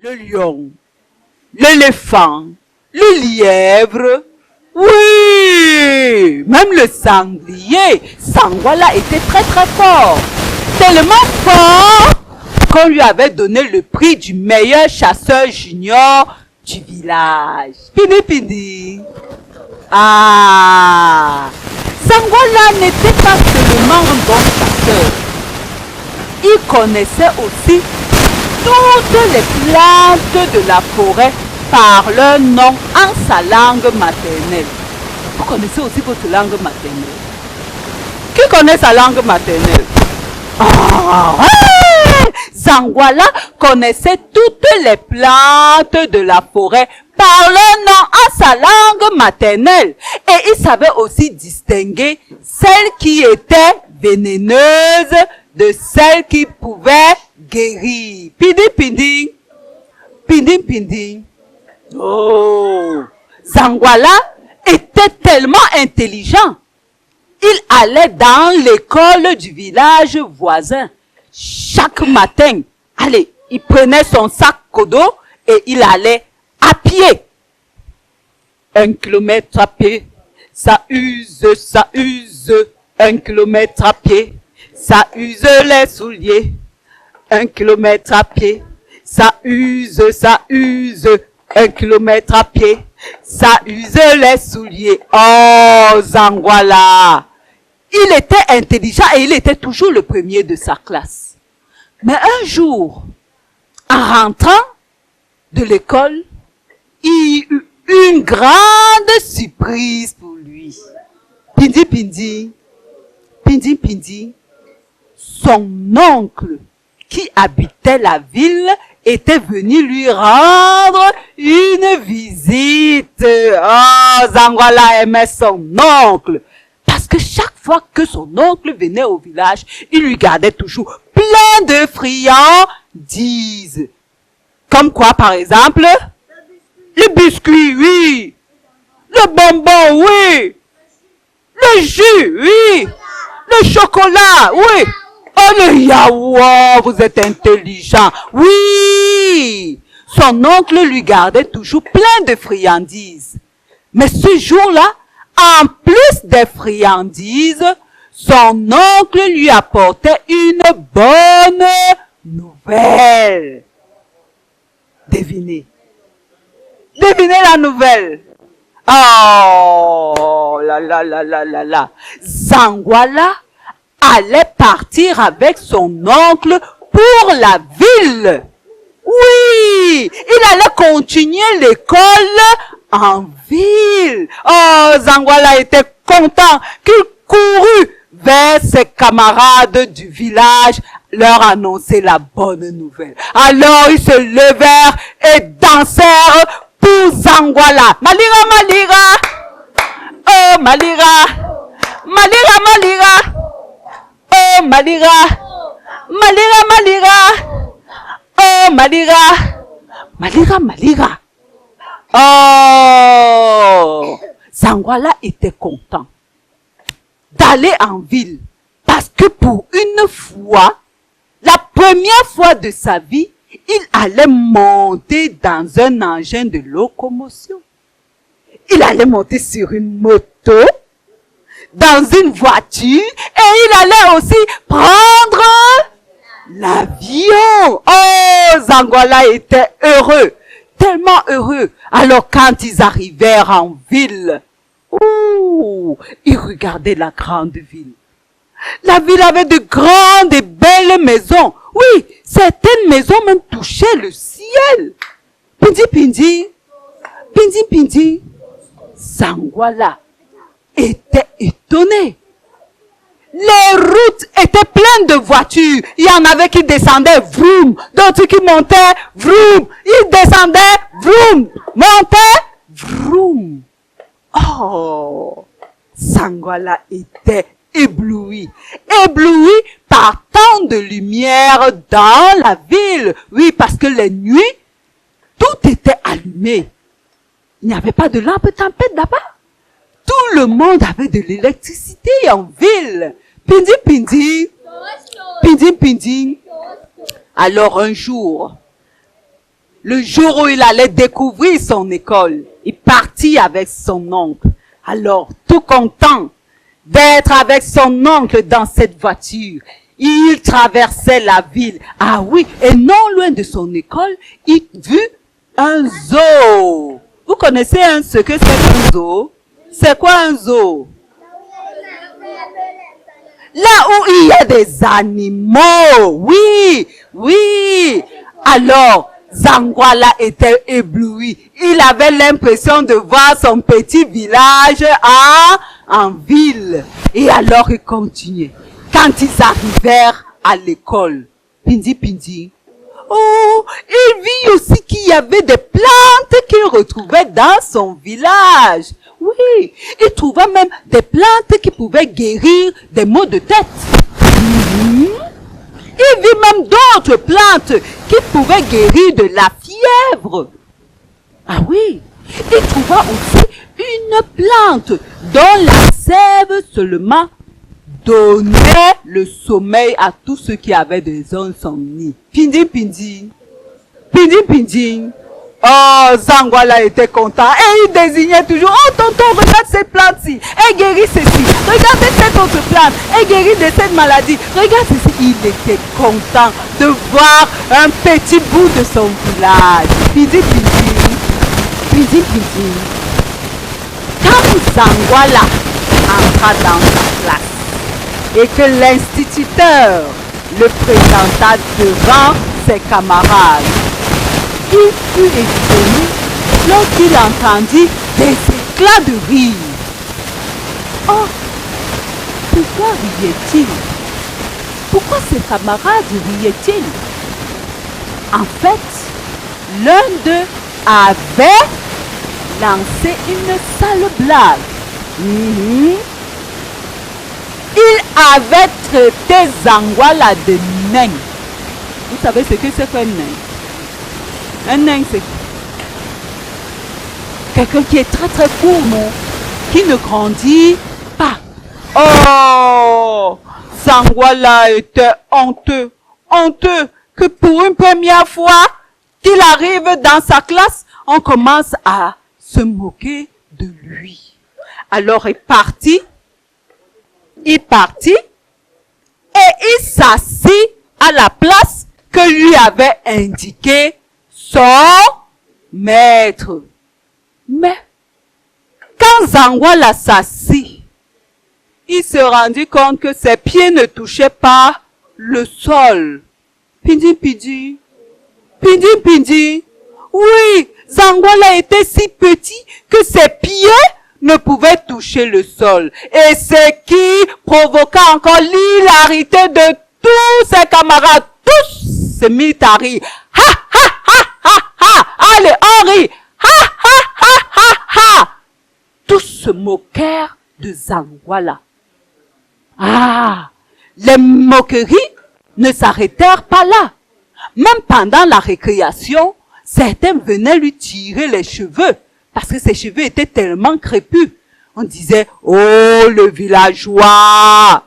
le lion, l'éléphant, le lièvre, oui, même le sanglier. Sangwala était très très fort, tellement fort qu'on lui avait donné le prix du meilleur chasseur junior du village. Pini Pini. Ah, Sangwala n'était pas seulement un bon chasseur. Il connaissait aussi toutes les plantes de la forêt par leur nom en sa langue maternelle. Vous connaissez aussi votre langue maternelle? Qui connaît sa langue maternelle? Ah, ouais! Sangwala connaissait toutes les plantes de la forêt par leur nom en sa langue maternelle. Et il savait aussi distinguer celles qui étaient vénéneuses de celles qui pouvaient guérir. Pindi Pindi. Pindi Pindi. Oh! Sangwala était tellement intelligent. Il allait dans l'école du village voisin. Chaque matin, allez, il prenait son sac kodo et il allait à pied. 1 kilomètre à pied, ça use, ça use. 1 kilomètre à pied, ça use les souliers. 1 kilomètre à pied, ça use, ça use. 1 kilomètre à pied, ça use les souliers. Oh, Sangwala! Il était intelligent et il était toujours le premier de sa classe. Mais un jour, en rentrant de l'école, il eut une grande surprise pour lui. Pindi Pindi, Pindi Pindi, son oncle qui habitait la ville était venu lui rendre une visite. Oh, Sangwala aimait son oncle. Parce que chaque fois que son oncle venait au village, il lui gardait toujours plein de friandises. Comme quoi, par exemple? Le biscuit, oui. Le bonbon, oui. Le jus, oui. Le chocolat, oui. Oh, le yaourt, vous êtes intelligent. Oui. Son oncle lui gardait toujours plein de friandises. Mais ce jour-là, en plus des friandises, son oncle lui apportait une bonne nouvelle. Devinez. Devinez la nouvelle. Oh, là. Sangwala allait partir avec son oncle pour la ville. Oui, il allait continuer l'école en ville. Oh, Sangwala était content qu'il courut vers ses camarades du village leur annoncer la bonne nouvelle. Alors ils se levèrent et dansèrent pour Sangwala. Malira, Malira. Oh, Malira. Malira, Malira. Oh, Malira. Malira, Malira. Oh, Malira. Malira, Malira. Oh, Sangwala était content d'aller en ville parce que pour une fois, la première fois de sa vie, il allait monter dans un engin de locomotion. Il allait monter sur une moto, dans une voiture et il allait aussi prendre l'avion. Oh, Sangwala était heureux. Tellement heureux. Alors quand ils arrivèrent en ville, ils regardaient la grande ville. La ville avait de grandes et belles maisons. Oui, certaines maisons même touchaient le ciel. Pindi Pindi, Pindi Pindi, Sangwala était étonné. Les routes étaient pleines de voitures. Il y en avait qui descendaient, vroom. D'autres qui montaient, vroom. Ils descendaient, vroom. Montaient, vroom. Oh, Sangwala était ébloui. Ébloui par tant de lumière dans la ville. Oui, parce que les nuits, tout était allumé. Il n'y avait pas de lampe tempête là-bas. Tout le monde avait de l'électricité en ville. Pindi Pindi. Pindi Pindi. Alors un jour, Le jour où il allait découvrir son école, il partit avec son oncle. Alors, tout content d'être avec son oncle dans cette voiture, il traversait la ville. Ah oui, et non loin de son école, il vit un zoo. Vous connaissez ce que c'est un zoo? C'est quoi un zoo? Là où il y a des animaux. Oui, oui. Alors, Zangwala était ébloui. Il avait l'impression de voir son petit village en ville. Et alors il continuait. Quand ils arrivèrent à l'école, Pindi Pindi, oh, il vit aussi qu'il y avait des plantes qu'il retrouvait dans son village. Oui, il trouva même des plantes qui pouvaient guérir des maux de tête. Il vit même d'autres plantes qui pouvaient guérir de la fièvre. Ah oui, il trouva aussi une plante dont la sève seulement donnait le sommeil à tous ceux qui avaient des insomnies. Pindi Pindi, Pindi Pindi. Oh, Zangwala était content et il désignait toujours, oh tonton, regarde cette plante-ci, elle guérit ceci, regardez cette autre plante, elle guérit de cette maladie, regarde ceci. Il était content de voir un petit bout de son village. Pindi Pindi, Pindi Pindi. Quand Zangwala entra dans sa classe et que l'instituteur le présenta devant ses camarades, il fut étonné lorsqu'il entendit des éclats de rire. Oh, pourquoi riait-il? Pourquoi ses camarades riaient-ils? En fait, l'un d'eux avait lancé une sale blague. Il avait traité Zangwala de nain. Vous savez ce que c'est qu'un nain? Un nain, c'est quelqu'un qui est très très court, non? Qui ne grandit pas. Oh! Zangwala était honteux. Honteux que pour une première fois qu'il arrive dans sa classe, on commence à se moquer de lui. Alors il partit et il s'assit à la place que lui avait indiqué son maître. Mais quand Zangwala s'assit, il se rendit compte que ses pieds ne touchaient pas le sol. Pindi Pindi, Pindi Pindi. Oui, Zangwala était si petit que ses pieds ne pouvaient toucher le sol. Et c'est qui provoqua encore l'hilarité de tous ses camarades. Tous se mirent à rire. Ha ha ha ha ha! Allez, on rit! Ha ha ha ha ha! Tous se moquèrent de Zangwala. Ah! Les moqueries ne s'arrêtèrent pas là. Même pendant la récréation, certains venaient lui tirer les cheveux parce que ses cheveux étaient tellement crépus. On disait, oh, le villageois,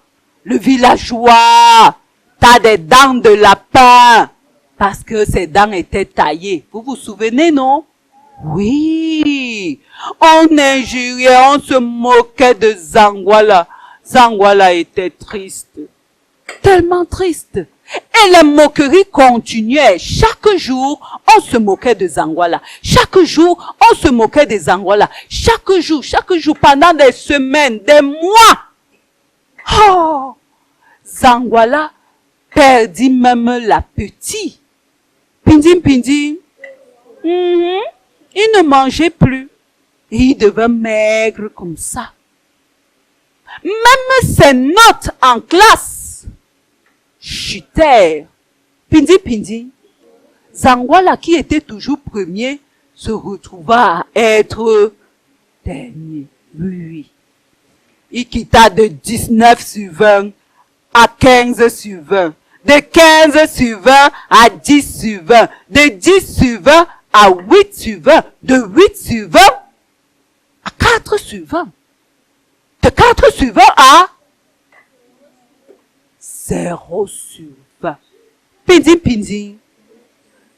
t'as des dents de lapin, parce que ses dents étaient taillées. Vous vous souvenez, non? Oui, on injuriait, on se moquait de Zangwala. Zangwala était triste, tellement triste. Et les moqueries continuaient. Chaque jour, on se moquait de Zangwala. Chaque jour, on se moquait de Zangwala. Chaque jour, pendant des semaines, des mois. Oh! Zangwala perdit même l'appétit. Pindi Pindi. Il ne mangeait plus. Et il devint maigre comme ça. Même ses notes en classe chutèrent. Pindi Pindi. Zangwala, qui était toujours premier, se retrouva à être dernier. Oui. Il quitta de 19 sur 20 à 15 sur 20. De 15 sur 20 à 10 sur 20. De 10 sur 20 à 8 sur 20. De 8 sur 20 à 4 sur 20. De 4 sur 20 à 0 sur 20. Pindi Pindi.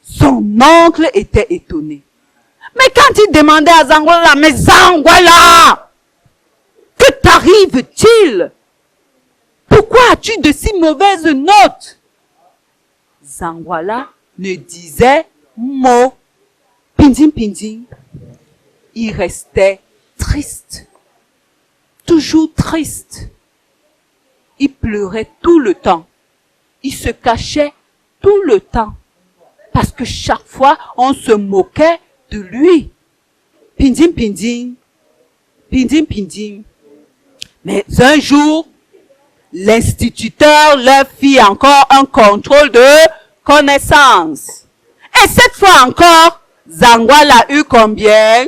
Son oncle était étonné. Mais quand il demandait à Zangwala, mais Zangwala, que t'arrive-t-il? Pourquoi as-tu de si mauvaises notes? Zangwala ne disait mot. Pinding, pinding. Il restait triste. Toujours triste. Il pleurait tout le temps. Il se cachait tout le temps. Parce que chaque fois, on se moquait de lui. Pinding, pinding. Pinding, pinding. Mais un jour, l'instituteur leur fit encore un contrôle de connaissance. Et cette fois encore, Zangwala a eu combien?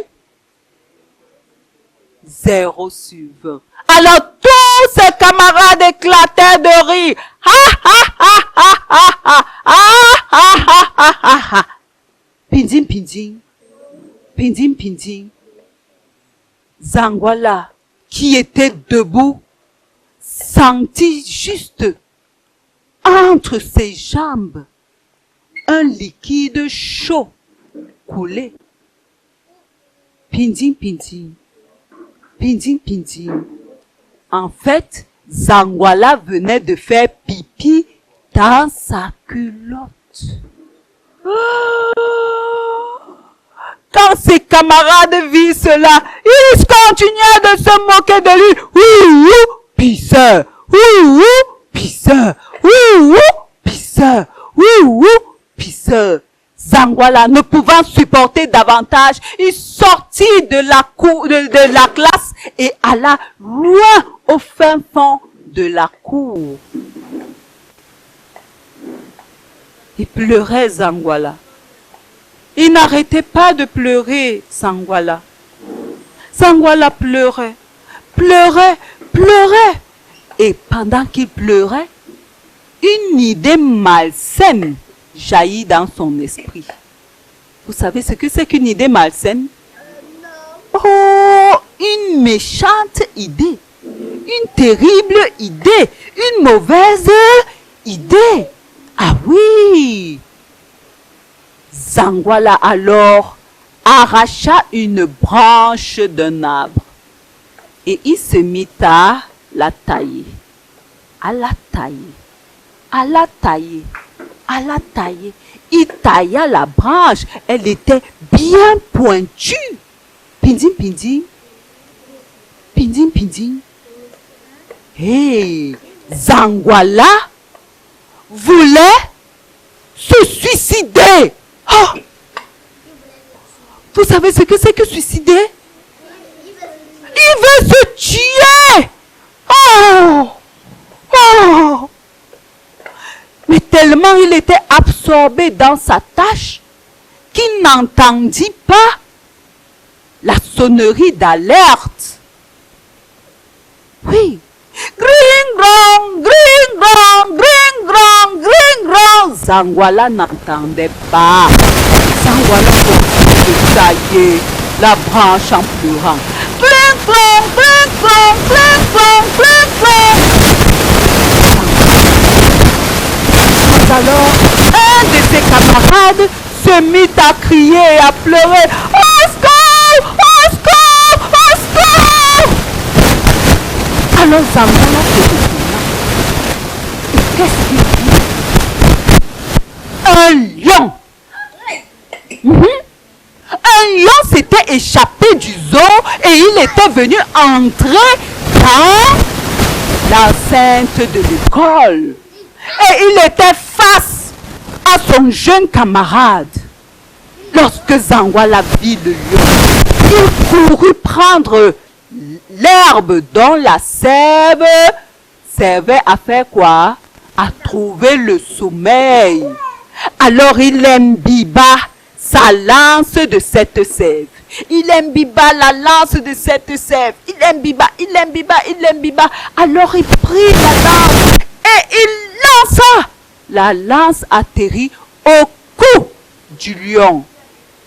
0 sur 20. Alors tous ses camarades éclataient de rire. Ha ha ha ha ha ha ha ha ha ha ha. Pinding, pinding. Pinding, pinding. Zangwala, qui était debout, sentit juste entre ses jambes un liquide chaud couler. Pinding, pinding. Pinding, pinding. En fait, Zangwala venait de faire pipi dans sa culotte. Quand ses camarades virent cela, ils continuaient de se moquer de lui. Ouh, pisseur, ouh, pisseur, ouh, pisseur, ouh, pisseur. Zangwala, ne pouvant supporter davantage, il sortit de la classe et alla loin au fin fond de la cour. Il pleurait, Zangwala. Il n'arrêtait pas de pleurer, Zangwala. Zangwala pleurait, pleurait, pleurait. Et pendant qu'il pleurait, une idée malsaine jaillit dans son esprit. Vous savez ce que c'est qu'une idée malsaine? Oh, une méchante idée, une terrible idée, une mauvaise idée. Ah oui! Zangwala alors arracha une branche d'un arbre et il se mit à la tailler, à la tailler, à la tailler, à la tailler. Il tailla la branche, elle était bien pointue. Pinding, pinding, pinding, pinding. Hey, Zangwala voulait se suicider. Oh! Vous savez ce que c'est que suicider? Il veut se tuer. Oh! Oh! Mais tellement il était absorbé dans sa tâche qu'il n'entendit pas la sonnerie d'alerte. Oui. Gring grong, gring grong, gring grong, gring grong. Zangwala n'entendait pas. Zangwala continue de tailler la branche en pleurant. Gring grong, gring grong, gring grong, gring grong. Alors, un de ses camarades se mit à crier et à pleurer. Au secours! Au secours! Au secours! Alors Zangwala se retourna. Et qu'est-ce qu'il dit? Un lion! Un lion s'était échappé du zoo et il était venu entrer dans l'enceinte de l'école. Et il était face à son jeune camarade. Lorsque Zangwala vit le lion, il courut prendre l'herbe dont la sève servait à faire quoi? À trouver le sommeil. Alors il imbiba sa lance de cette sève. Il imbiba la lance de cette sève. Il imbiba, il imbiba, il imbiba. Alors il prit la lance et il lança. La lance atterrit au cou du lion.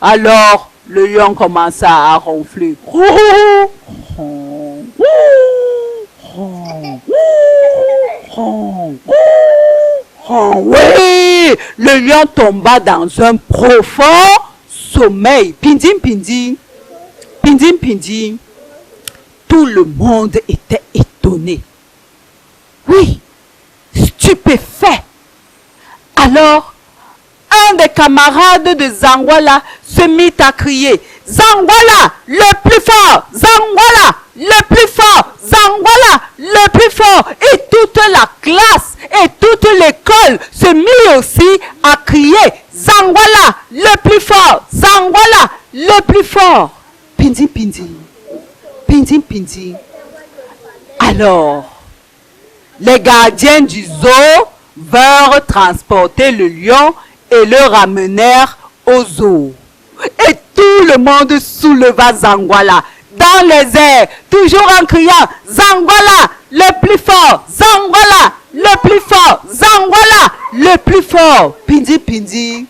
Alors le lion commença à ronfler. Oh oui, le lion tomba dans un profond sommeil. Pindim, pindim, pindim, pindim. Tout le monde était étonné. Oui, stupéfait. Alors, un des camarades de Zangwala se mit à crier « Zangwala, le plus fort! Zangwala, le plus fort! Zangwala, le plus fort !» Et toute la classe et toute l'école se mit aussi à crier « Zangwala, le plus fort! Zangwala, le plus fort !» Pindi, pindi, pindi, pindi. Alors, les gardiens du zoo vinrent transporter le lion et le ramenèrent au zoo. Et tout le monde souleva Zangwala dans les airs, toujours en criant « Zangwala, le plus fort! Zangwala, le plus fort! Zangwala, le plus fort !» Pindi, pindi,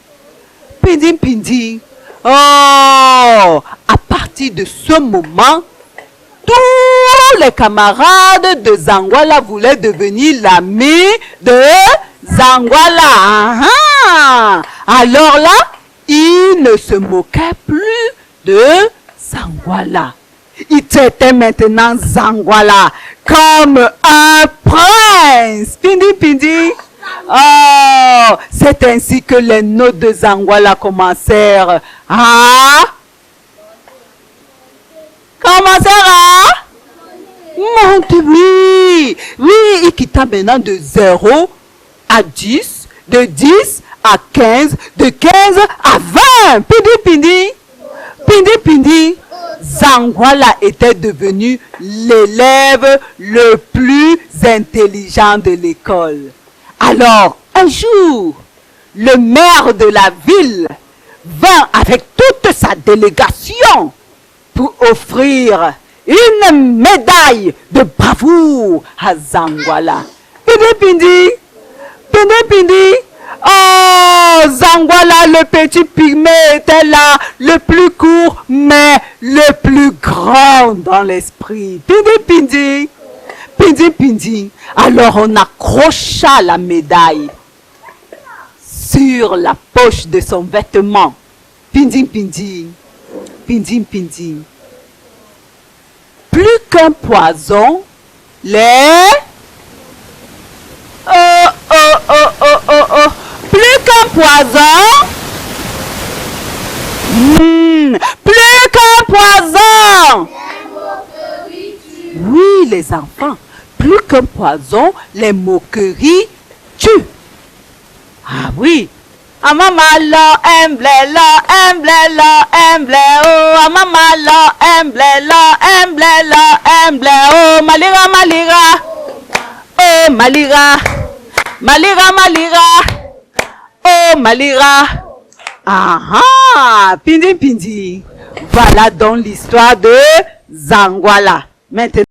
pindi, pindi. Oh, à partir de ce moment, tous les camarades de Zangwala voulaient devenir l'ami de Zangwala. Alors là, ils ne se moquaient plus de Zangwala. Il traitait maintenant Zangwala comme un prince. Pindi, pindi. Oh, c'est ainsi que les notes de Zangwala commencèrent à monter. Oui, oui, il quitta maintenant de 0 à 10, de 10 à 15, de 15 à 20. Pindi, pindi, pindi, pindi. Zangwala était devenu l'élève le plus intelligent de l'école. Alors, un jour, le maire de la ville vint avec toute sa délégation pour offrir une médaille de bravoure à Zangwala. Pindi, pindi, pindi, pindi. Oh, Zangwala, le petit pygmée, était là, le plus court, mais le plus grand dans l'esprit. Pindi, pindi, pindi, pindi. Alors on accrocha la médaille sur la poche de son vêtement. Pindi, pindi, pindi, pindi. Plus qu'un poison, les... Plus qu'un poison. Plus qu'un poison. Oui, les enfants. Plus qu'un poison, les moqueries tuent. Ah oui. Amamalo, emblelo, emblelo, embleo. Amamalo, emblelo, emblelo, embleo. Malira, malira. Oh, malira. Malira, malira. Oh, malira. Ah, pindi, pindi. Voilà donc l'histoire de Zangwala. Maintenant,